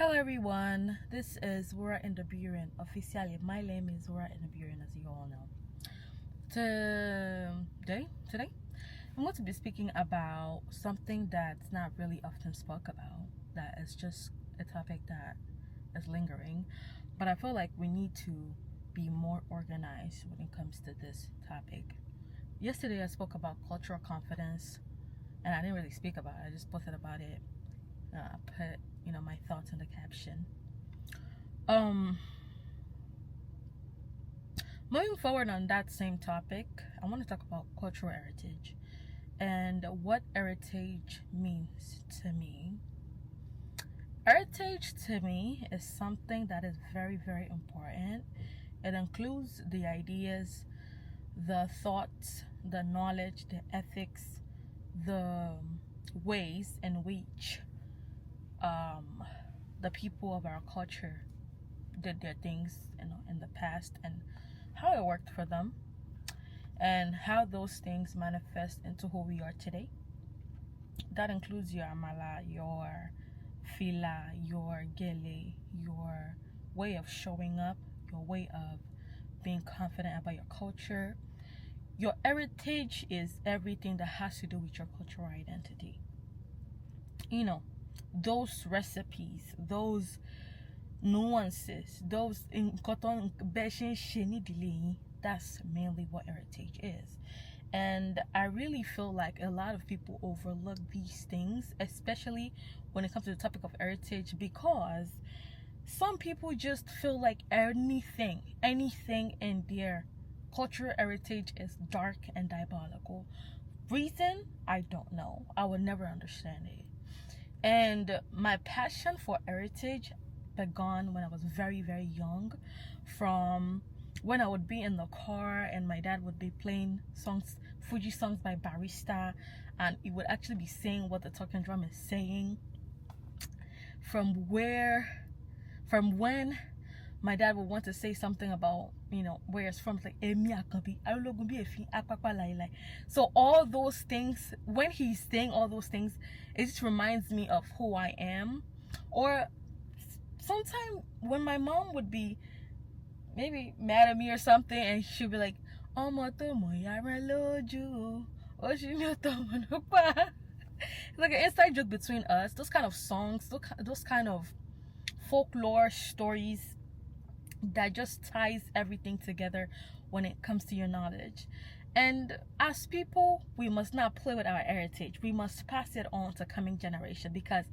Hello everyone, this is Wuraindabewrinn. Officially, my name is Wuraindabewrinn, as you all know. Today, I'm going to be speaking about something that's not really often spoke about. That is just a topic that is lingering, but I feel like we need to be more organized when it comes to this topic. Yesterday, I spoke about cultural confidence, and I didn't really speak about it. I just posted about it. Put my thoughts in the caption. Moving forward on that same topic, I want to talk about cultural heritage and what heritage means to me. Heritage to me is something that is very, very important. It includes the ideas, the thoughts, the knowledge, the ethics, the ways in which the people of our culture did their things in the past, and how it worked for them, and how those things manifest into who we are today. That includes your amala, your fila, your gele, your way of showing up, your way of being confident about your culture. Your heritage is everything that has to do with your cultural identity. Those recipes, those nuances, those that's mainly what heritage is. And I really feel like a lot of people overlook these things, especially when it comes to the topic of heritage, because some people just feel like anything in their cultural heritage is dark and diabolical. Reason? I don't know. I would never understand it. And my passion for heritage began when I was very, very young, from when I would be in the car and my dad would be playing songs, Fuji songs by Barista, and he would actually be saying what the talking drum is saying. From when my dad would want to say something about, where it's from, like, so all those things, when he's saying all those things, it just reminds me of who I am. Or sometimes when my mom would be maybe mad at me or something, and she'd be like, it's like an inside joke between us. Those kind of songs, those kind of folklore stories that just ties everything together when it comes to your knowledge. And as people, we must not play with our heritage. We must pass it on to coming generation, because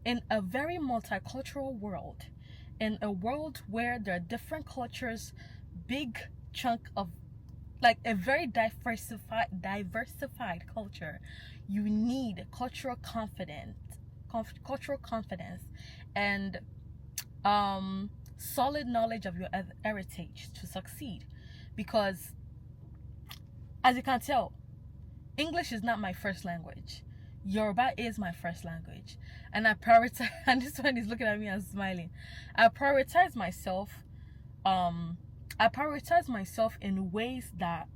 in a very multicultural world, in a world where there are different cultures, big chunk of, like, a very diversified culture, you need cultural confidence and solid knowledge of your heritage to succeed. Because as you can tell, English is not my first language. Yoruba is my first language, and I prioritize and this one is looking at me and smiling. I prioritize myself in ways that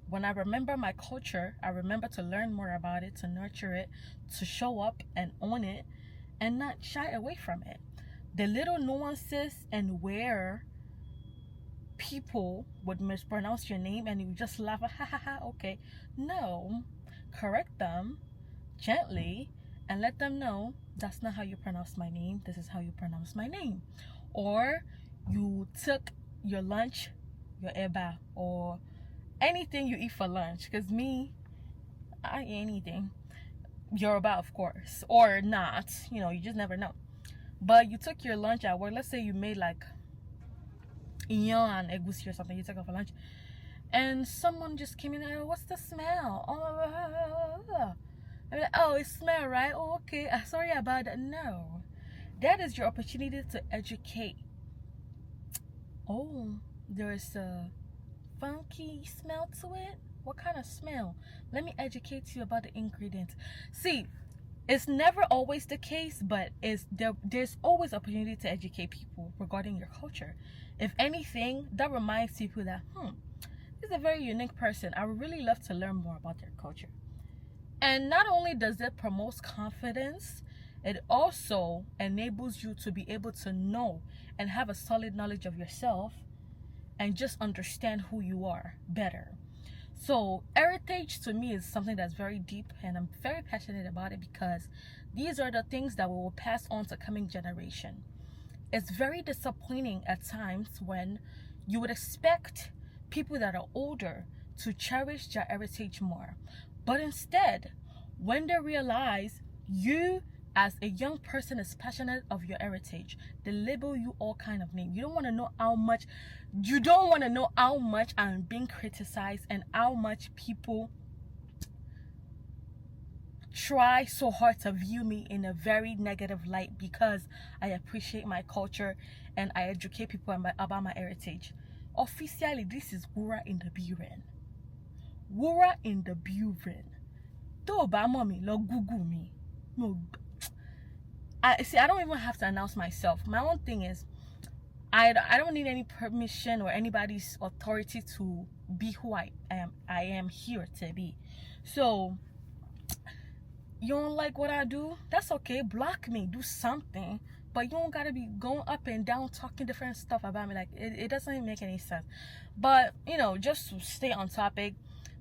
when I remember my culture, I remember to learn more about it, to nurture it, to show up and own it, and not shy away from it. The little nuances and where people would mispronounce your name and you just laugh, ha ha ha, okay. No, correct them gently and let them know that's not how you pronounce my name. This is how you pronounce my name. Or you took your lunch, your eba, or anything you eat for lunch. Because me, I eat anything. Yoruba, of course, or not. You just never know. But you took your lunch at work. Let's say you made like inyo and egusi or something. You took it for lunch, and someone just came in and, oh, what's the smell? Oh, I'm like, oh, it smell, right? Oh, okay. Sorry about that. No, that is your opportunity to educate. Oh, there's a funky smell to it. What kind of smell? Let me educate you about the ingredients. See, it's never always the case, but there's always opportunity to educate people regarding your culture. If anything, that reminds people that, this is a very unique person. I would really love to learn more about their culture. And not only does it promote confidence, It also enables you to be able to know and have a solid knowledge of yourself and just understand who you are better. So heritage to me is something that's very deep, and I'm very passionate about it because these are the things that we will pass on to coming generation. It's very disappointing at times when you would expect people that are older to cherish their heritage more. But instead, when they realize you as a young person is passionate of your heritage, they label you all kind of names. You don't want to know how much I'm being criticized and how much people try so hard to view me in a very negative light because I appreciate my culture and I educate people about my heritage. Officially, this is Wuraindabewrinn. Wuraindabewrinn. Tó bá mọ̀ mí, lọ Google me. No, I don't even have to announce myself. My own thing is, I don't need any permission or anybody's authority to be who I am. I am here to be. So, you don't like what I do? That's okay. Block me. Do something. But you don't gotta be going up and down talking different stuff about me. Like, it doesn't even make any sense. But, just to stay on topic,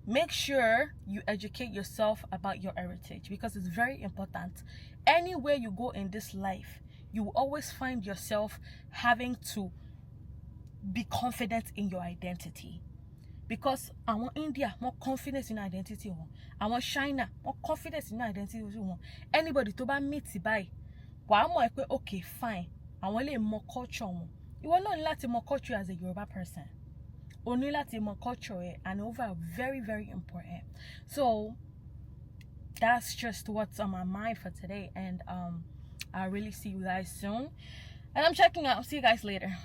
make sure you educate yourself about your heritage because it's very important. Anywhere you go in this life, you will always find yourself having to be confident in your identity. Because I want India more confidence in identity. I want China more confidence in identity. Anybody to buy meet by, okay, fine. I want more culture. You want not let more culture as a Yoruba person. Only let more culture and over very, very important. So that's just what's on my mind for today. And I'll really see you guys soon. And I'm checking out. See you guys later.